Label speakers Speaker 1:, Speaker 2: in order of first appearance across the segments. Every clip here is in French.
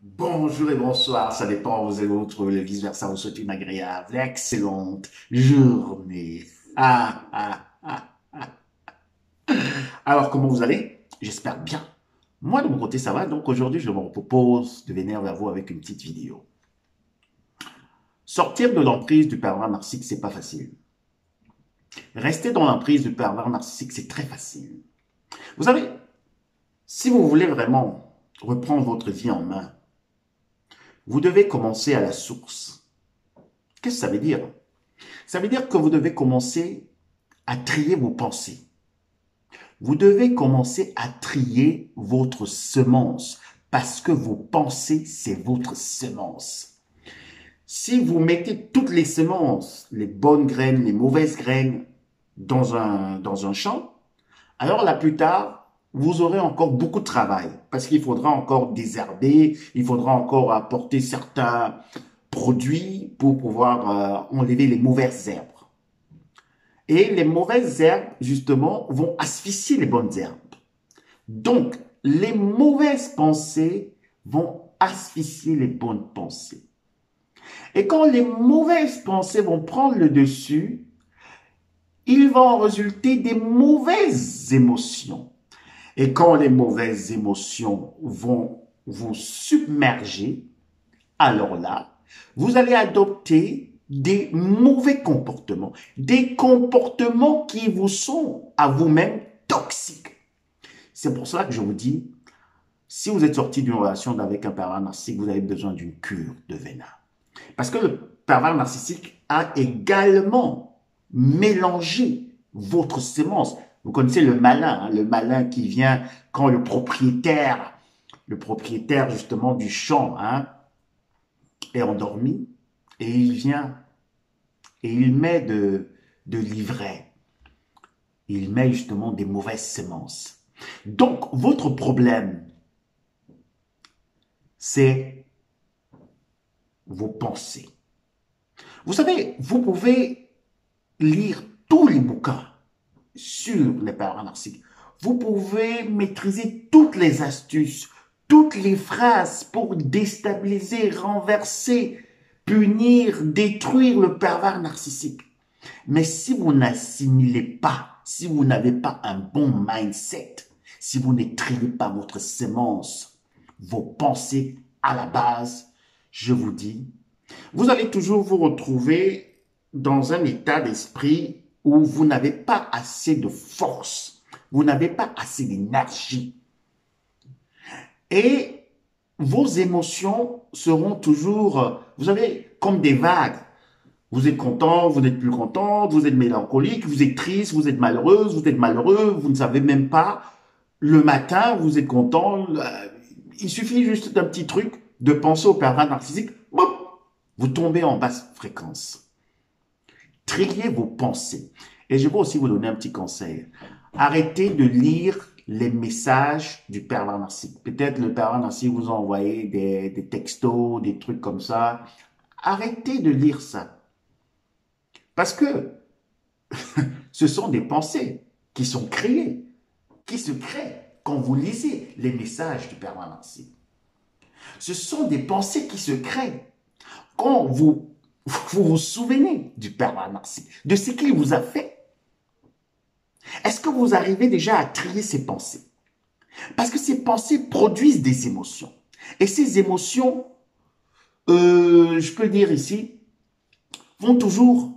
Speaker 1: Bonjour et bonsoir, ça dépend où vous allez vous trouver, le vice-versa, vous souhaite une agréable, excellente journée. Alors, comment vous allez? J'espère bien. Moi, de mon côté, ça va. Donc, aujourd'hui, je me propose de venir vers vous avec une petite vidéo. Sortir de l'emprise du pervers narcissique, c'est pas facile. Rester dans l'emprise du pervers narcissique, c'est très facile. Vous savez, si vous voulez vraiment reprendre votre vie en main, vous devez commencer à la source. Qu'est-ce que ça veut dire? Ça veut dire que vous devez commencer à trier vos pensées. Vous devez commencer à trier votre semence parce que vos pensées, c'est votre semence. Si vous mettez toutes les semences, les bonnes graines, les mauvaises graines dans un champ, alors là plus tard, vous aurez encore beaucoup de travail parce qu'il faudra encore désherber, il faudra encore apporter certains produits pour pouvoir enlever les mauvaises herbes. Et les mauvaises herbes, justement, vont asphyxier les bonnes herbes. Donc, les mauvaises pensées vont asphyxier les bonnes pensées. Et quand les mauvaises pensées vont prendre le dessus, il va en résulter des mauvaises émotions. Et quand les mauvaises émotions vont vous submerger, alors là, vous allez adopter des mauvais comportements, des comportements qui vous sont à vous-même toxiques. C'est pour cela que je vous dis, si vous êtes sorti d'une relation avec un pervers narcissique, vous avez besoin d'une cure de venin. Parce que le pervers narcissique a également mélangé votre sémence. Vous connaissez le malin, hein, le malin qui vient quand le propriétaire justement du champ, hein, est endormi et il vient et il met de l'ivraie. Il met justement des mauvaises semences. Donc, votre problème, c'est vos pensées. Vous savez, vous pouvez lire tous les bouquins sur les pervers narcissiques. Vous pouvez maîtriser toutes les astuces, toutes les phrases pour déstabiliser, renverser, punir, détruire le pervers narcissique. Mais si vous n'assimilez pas, si vous n'avez pas un bon mindset, si vous ne triez pas votre sémence, vos pensées à la base, je vous dis, vous allez toujours vous retrouver dans un état d'esprit où vous n'avez pas assez de force, vous n'avez pas assez d'énergie. Et vos émotions seront toujours, vous savez, comme des vagues. Vous êtes content, vous n'êtes plus content, vous êtes mélancolique, vous êtes triste, vous êtes malheureuse, vous êtes malheureux, vous ne savez même pas. Le matin, vous êtes content. Il suffit juste d'un petit truc, de penser au pervers narcissique, boum, vous tombez en basse fréquence. Triez vos pensées. Et je vais aussi vous donner un petit conseil. Arrêtez de lire les messages du pervers narcissique. Peut-être le pervers narcissique vous a envoyé des textos, des trucs comme ça. Arrêtez de lire ça. Parce que ce sont des pensées qui sont créées, qui se créent quand vous lisez les messages du pervers narcissique. Ce sont des pensées qui se créent quand vous souvenez du pervers narcissique, de ce qu'il vous a fait. Est-ce que vous arrivez déjà à trier ces pensées? Parce que ces pensées produisent des émotions. Et ces émotions, je peux dire ici, vont toujours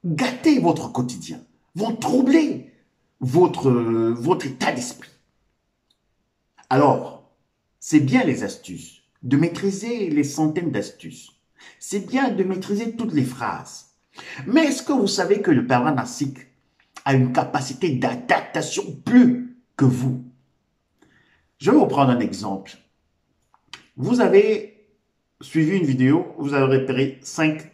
Speaker 1: gâter votre quotidien, vont troubler votre état d'esprit. Alors, c'est bien les astuces, de maîtriser les centaines d'astuces. C'est bien de maîtriser toutes les phrases. Mais est-ce que vous savez que le pervers narcissique a une capacité d'adaptation plus que vous? Je vais vous prendre un exemple. Vous avez suivi une vidéo, vous avez repéré cinq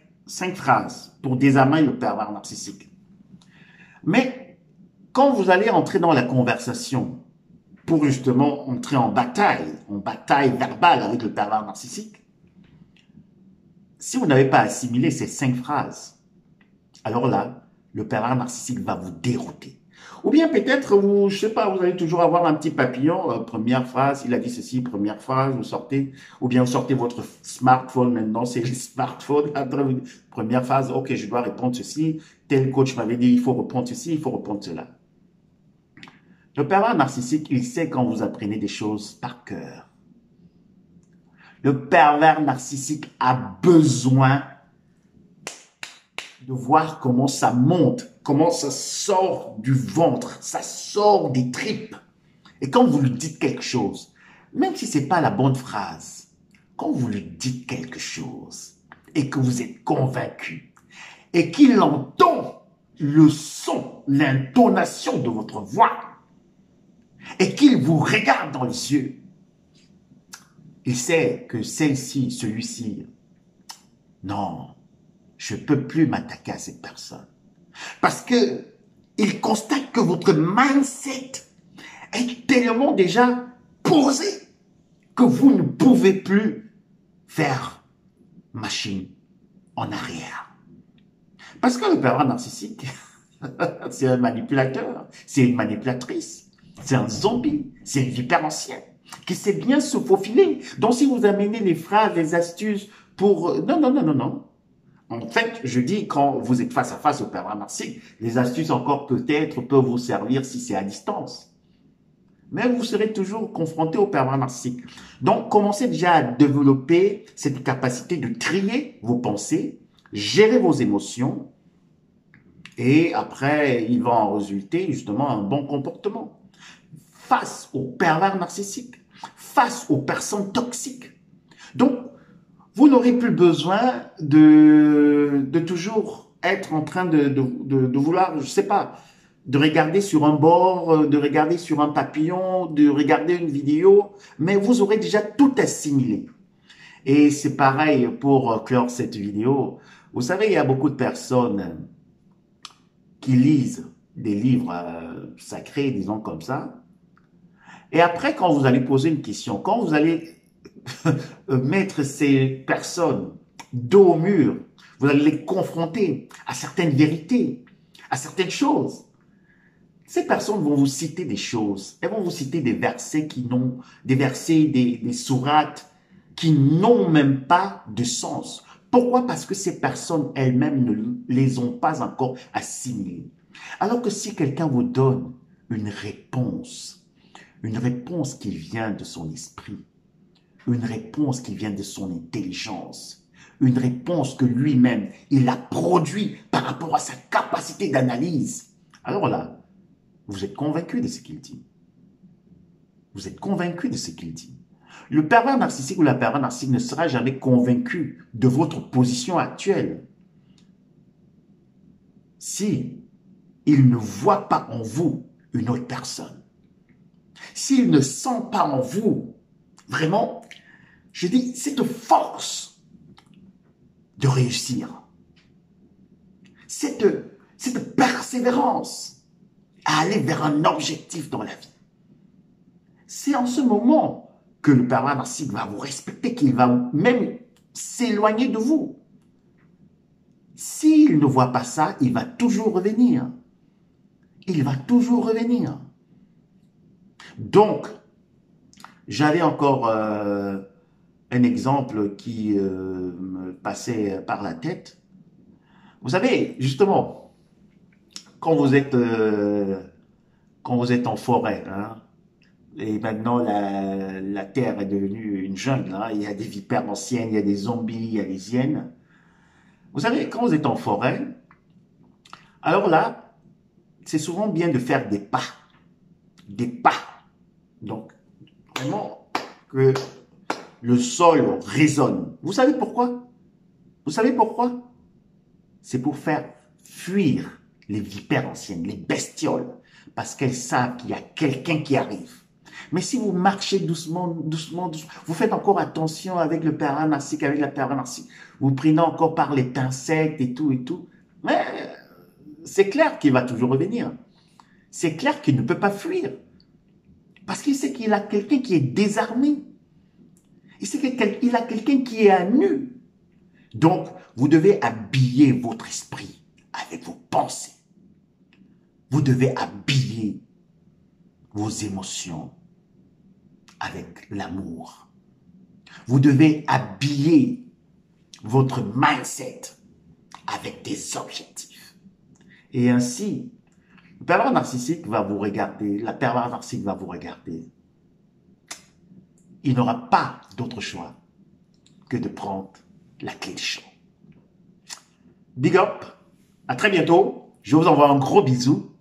Speaker 1: phrases pour désarmer le pervers narcissique. Mais quand vous allez entrer dans la conversation pour justement entrer en bataille verbale avec le pervers narcissique, si vous n'avez pas assimilé ces 5 phrases, alors là, le pervers narcissique va vous dérouter. Ou bien peut-être, vous, je sais pas, vous allez toujours avoir un petit papillon, première phrase, il a dit ceci, première phrase, vous sortez, ou bien vous sortez votre smartphone, maintenant c'est le smartphone, après, première phrase, ok, je dois répondre ceci, tel coach m'avait dit, il faut répondre ceci, il faut répondre cela. Le pervers narcissique, il sait quand vous apprenez des choses par cœur. Le pervers narcissique a besoin de voir comment ça monte, comment ça sort du ventre, ça sort des tripes. Et quand vous lui dites quelque chose, même si ce n'est pas la bonne phrase, quand vous lui dites quelque chose et que vous êtes convaincu et qu'il entend le son, l'intonation de votre voix et qu'il vous regarde dans les yeux, il sait que celle-ci, celui-ci, non, je ne peux plus m'attaquer à cette personne. Parce que il constate que votre mindset est tellement déjà posé que vous ne pouvez plus faire machine en arrière. Parce que le pervers narcissique, c'est un manipulateur, c'est une manipulatrice, c'est un zombie, c'est une vipère ancienne qui sait bien se faufiler. Donc si vous amenez les phrases, les astuces pour... Non, non, non, non, non. En fait, je dis, quand vous êtes face à face au pervers narcissique, les astuces encore peut-être peuvent vous servir si c'est à distance. Mais vous serez toujours confronté au pervers narcissique. Donc, commencez déjà à développer cette capacité de trier vos pensées, gérer vos émotions, et après, il va en résulter justement un bon comportement. Face au pervers narcissique, face aux personnes toxiques. Donc, vous n'aurez plus besoin de toujours être en train de vouloir, je sais pas, de regarder sur un bord, de regarder sur un papillon, de regarder une vidéo, mais vous aurez déjà tout assimilé. Et c'est pareil pour clore cette vidéo. Vous savez, il y a beaucoup de personnes qui lisent des livres sacrés, disons comme ça. Et après, quand vous allez poser une question, quand vous allez mettre ces personnes dos au mur, vous allez les confronter à certaines vérités, à certaines choses. Ces personnes vont vous citer des choses, elles vont vous citer des versets des sourates qui n'ont même pas de sens. Pourquoi? Parce que ces personnes elles-mêmes ne les ont pas encore assimilées. Alors que si quelqu'un vous donne une réponse qui vient de son esprit, une réponse qui vient de son intelligence, une réponse que lui-même, il a produit par rapport à sa capacité d'analyse. Alors là, vous êtes convaincu de ce qu'il dit. Vous êtes convaincu de ce qu'il dit. Le pervers narcissique ou la pervers narcissique ne sera jamais convaincu de votre position actuelle. Si il ne voit pas en vous une autre personne, s'il ne sent pas en vous vraiment, je dis, cette force de réussir, cette persévérance à aller vers un objectif dans la vie. C'est en ce moment que le pervers narcissique va vous respecter, qu'il va même s'éloigner de vous. S'il ne voit pas ça, il va toujours revenir. Il va toujours revenir. Donc, j'avais encore un exemple qui me passait par la tête. Vous savez, justement, quand vous êtes en forêt, hein, et maintenant la terre est devenue une jungle, hein, il y a des vipères anciennes, il y a des zombies, il y a des hyènes. Vous savez, quand vous êtes en forêt, alors là, c'est souvent bien de faire des pas. Des pas. Donc, vraiment que le sol résonne. Vous savez pourquoi? Vous savez pourquoi? C'est pour faire fuir les vipères anciennes, les bestioles, parce qu'elles savent qu'il y a quelqu'un qui arrive. Mais si vous marchez doucement, doucement, doucement, vous faites encore attention avec le pervers narcissique, avec la pervers narcissique, vous prenez encore par les pincettes et tout, mais c'est clair qu'il va toujours revenir. C'est clair qu'il ne peut pas fuir. Parce qu'il sait qu'il a quelqu'un qui est désarmé. Il sait qu'il a quelqu'un qui est à nu. Donc, vous devez habiller votre esprit avec vos pensées. Vous devez habiller vos émotions avec l'amour. Vous devez habiller votre mindset avec des objectifs. Et ainsi, le pervers narcissique va vous regarder, la pervers narcissique va vous regarder. Il n'aura pas d'autre choix que de prendre la clé de champ. Big up, à très bientôt. Je vous envoie un gros bisou.